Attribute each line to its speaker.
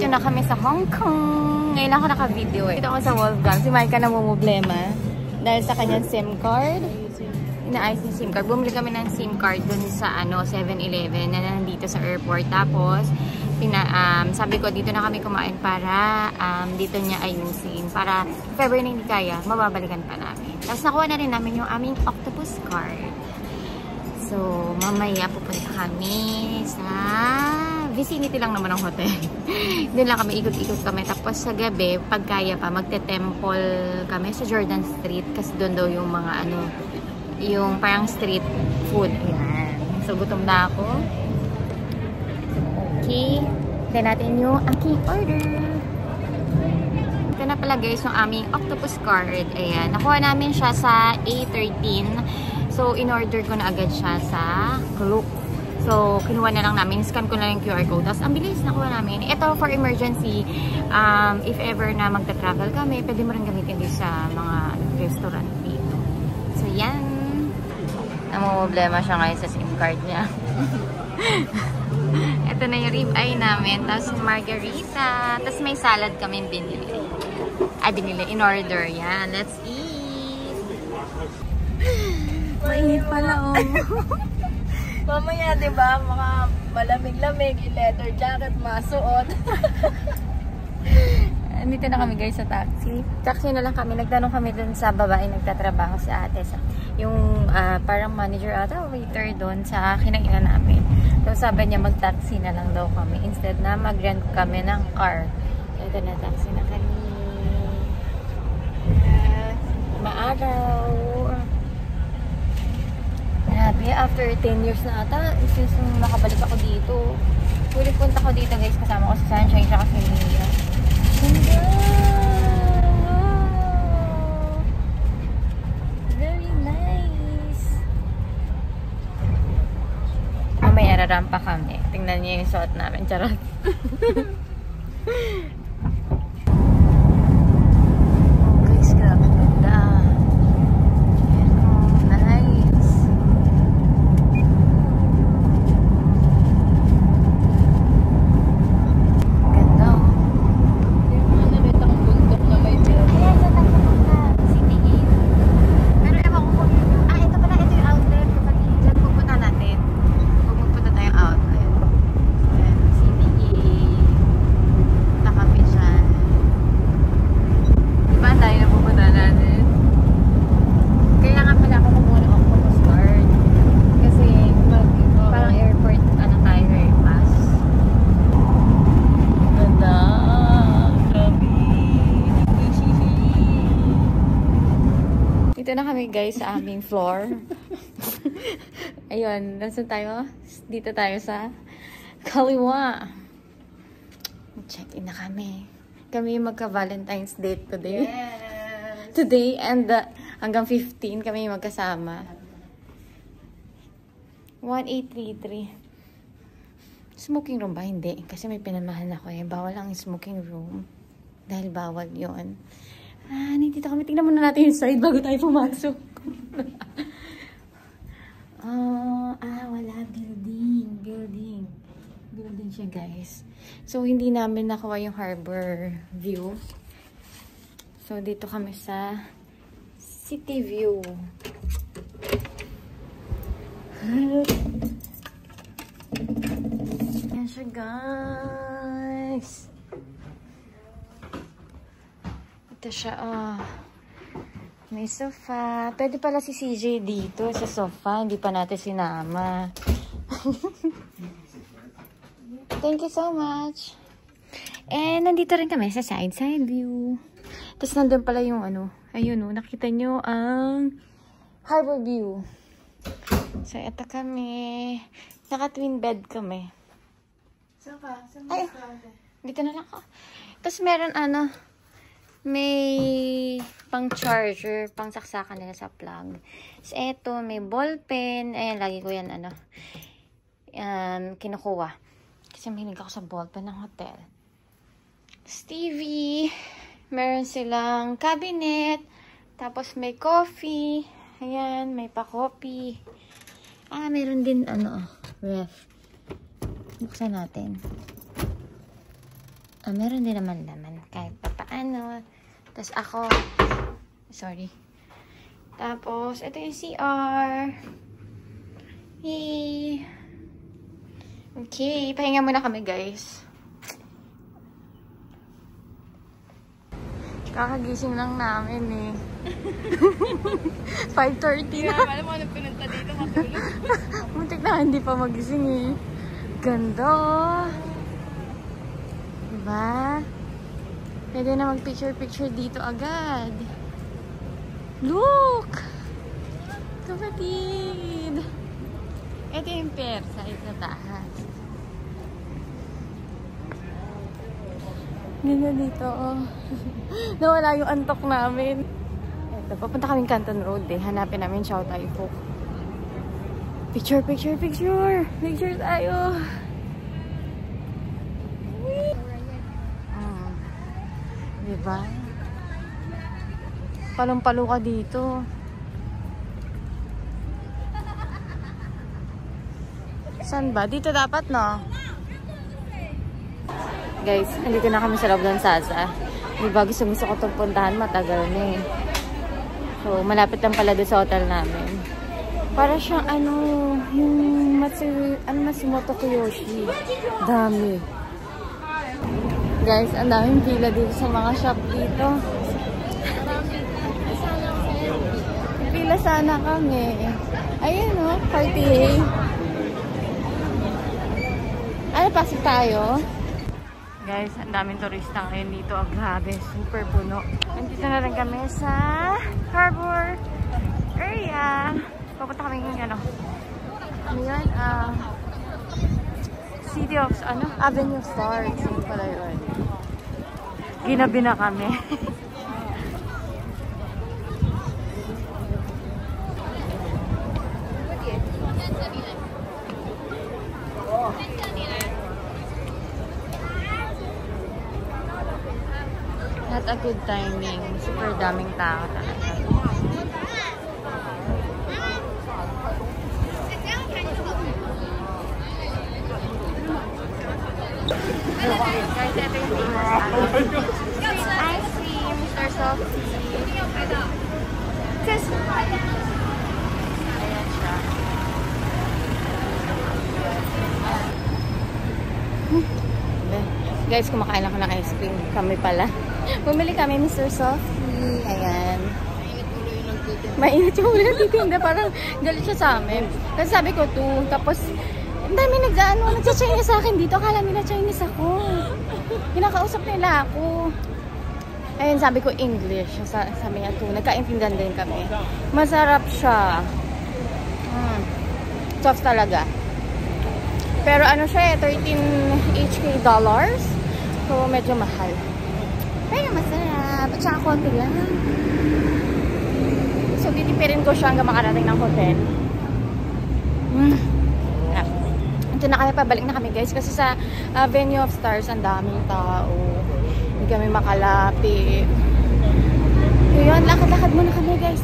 Speaker 1: na kami sa Hong Kong. Ngayon ako naka-video eh. Dito ako sa Wolfgang. Si Micah namumblema dahil sa kanyang SIM card. Inaayos yung SIM card. Bumili kami ng SIM card dun sa 7-Eleven na nandito sa airport. Tapos, sabi ko dito na kami kumain para dito niya ayusin. Para if ever na hindi kaya, mababalikan pa namin. Tapos nakuha na rin namin yung aming octopus card. So, mamaya pupunta kami sa vicinity lang naman ng hotel. Doon lang kami, ikot-ikot kami. Tapos sa gabi, pag kaya pa, magte-temple kami sa Jordan Street. Kasi doon daw yung mga yung parang street food. Ayan. So, gutom na ako. Okay. Tignan natin yung aking order. Ito na pala guys, yung aming octopus card. Ayan. Nakuha namin siya sa A13. So, in-order ko na agad siya sa Klook. So, kinuha na lang namin. Scan ko na yung QR code. Tapos, ang bilis nakuha namin. Ito for emergency. If ever na magta-travel kami, pwede mo rin gamitin din sa mga restaurant dito. So, yan. Namumblema siya ngayon sa SIM card niya. Ito na yung ribeye namin. Tapos, margarita. Tapos, may salad kami binili. In-order. Yan. Let's eat. Mainit pala, oh.
Speaker 2: Mamaya, diba, mga malamig-lamig, leather jacket, masuot.
Speaker 1: Dito na kami guys sa taxi. Taxi na lang kami. Nagtanong kami dun sa babae nagtatrabaho sa ate. Yung parang manager ata, waiter dun sa kinainan namin. So sabi niya mag-taxi na lang daw kami. Instead na mag-rent kami ng car. Ito na, taxi na kami. Maaraw. Grabe, after 10 years na ata, since nakabalik ako dito. Huling punta ko dito guys, kasama ko si Sunshine siya kasi Mia. Ganda! Very nice! Mamaya rarampa kami. Tingnan niyo yung suot namin. Charot. Dito na kami guys sa aming floor. Ayun, nasan tayo? Dito tayo sa kaliwa. Check-in na kami. Kami magka-Valentine's Day today.
Speaker 2: Yes.
Speaker 1: Today and hanggang 15 kami magkasama. 1833. Smoking room ba? Hindi. Kasi may pinamahan ako eh. Bawal ang smoking room. Dahil bawal yon. Nandito kami. Tingnan muna natin yung side bago tayo pumasok. Wala. Building siya, guys. So, hindi namin nakuha yung harbor view. So, dito kami sa city view. Yan siya, guys. Ito siya, may sofa. Pwede pala si CJ dito sa sofa. Hindi pa natin sinama. Thank you so much. And nandito rin kami sa side view. Tapos nandun pala yung ayun nakita nyo ang harbor view. So, ito kami. Naka-twin bed kami.
Speaker 2: Sofa.
Speaker 1: Ay, dito na lang ako. Tapos meron may pang charger, pang saksakan nila sa plug. So, eto, may ballpen. Ayan, lagi ko yan, kinukuha. Kasi mahilig ako sa ballpen ng hotel. Stevie. Meron silang cabinet. Tapos, may coffee. Ayan, may pa-coffee. Meron din, ref. Buksan natin. So, meron din naman laman kahit pa paano. Tapos ako, sorry. Tapos, ito yung CR. Yay! Okay, pahinga muna kami guys. Kakagising lang namin eh. 5:30 na.
Speaker 2: Alam mo anong pinunta dito, matulog.
Speaker 1: Muntik na hindi pa magising eh. Ganda. Diba? Pwede na mag-picture-picture dito agad. Look! Kapatid! Ito yung pier sa taas. Ganda dito oh. Nawala yung antok namin. Ito, papunta kaming Canton Road eh. Hanapin namin Chow Tai Fook. Picture, picture, picture! Picture tayo! Diba? Palong-palo ka dito. Saan ba? Dito dapat, no? Guys, andito na kami sa loob ng Sasa. Diba, gusto ko itong puntahan, matagal na eh. So, malapit lang pala doon sa hotel namin. Para siyang ano, yung Matsumoto Kiyoshi. Dami. Guys, ang daming pila dito sa mga shop dito. Pila sana kami. Ayun o, party. Ay, pasok tayo. Guys, ang daming turista ngayon dito. Oh, grabe, super puno. Nandito na rin kami sa harbor area. Papunta kami ng ano. Ano yan? City of, Avenue of Stars. Yun pala yun. Ginabi na kami. Not a good timing. Super daming tao talaga. Guys, ito yung ice cream, Mr. Softee. Ayan siya. Guys, kumakain ako ng ice cream. Kami pala. Bumili kami, Mr. Softee. Ayan. Mainit yung ulo ng titinda. Parang galit siya sa amin. Kasi sabi ko, 2. Tapos, ang dami nagsa-Chinese sa akin dito. Akala nila Chinese ako. Kinakausap nila ako. Ayun, sabi ko English. Sabi niya 2. Nagkaintindihan din kami. Masarap siya. Soft talaga. Pero ano siya eh, 13 HK dollars. So, medyo mahal. Pero masarap. At saka konti lang. So, titipirin ko siya hanggang makarating ng hotel. Ito na kami, pabalik na kami guys. Kasi sa Avenue of Stars, ang daming tao. Hindi kami makalapit. Yun, lakad-lakad muna kami guys.